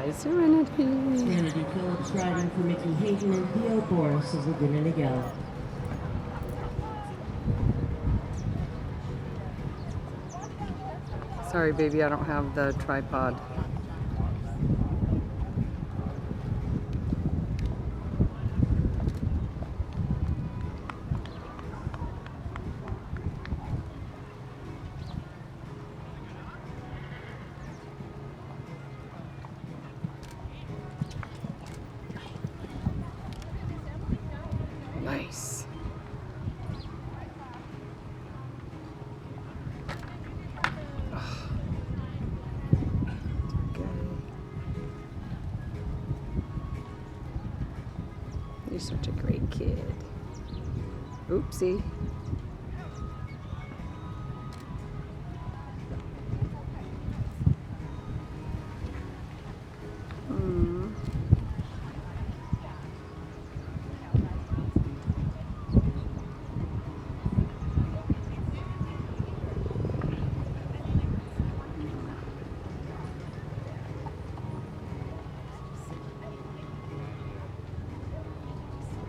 Hi, Serenity. Serenity Phillips riding for Mickey Hayden and Theo Boris of Laguna Niguel. Sorry, baby, I don't have the tripod. Nice. Oh. Okay. You're such a great kid. Oopsie.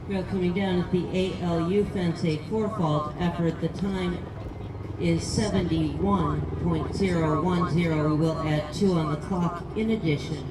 Rail coming down at the ALU fence, a four-fault effort. The time is 71.010. We will add 2 on the clock in addition.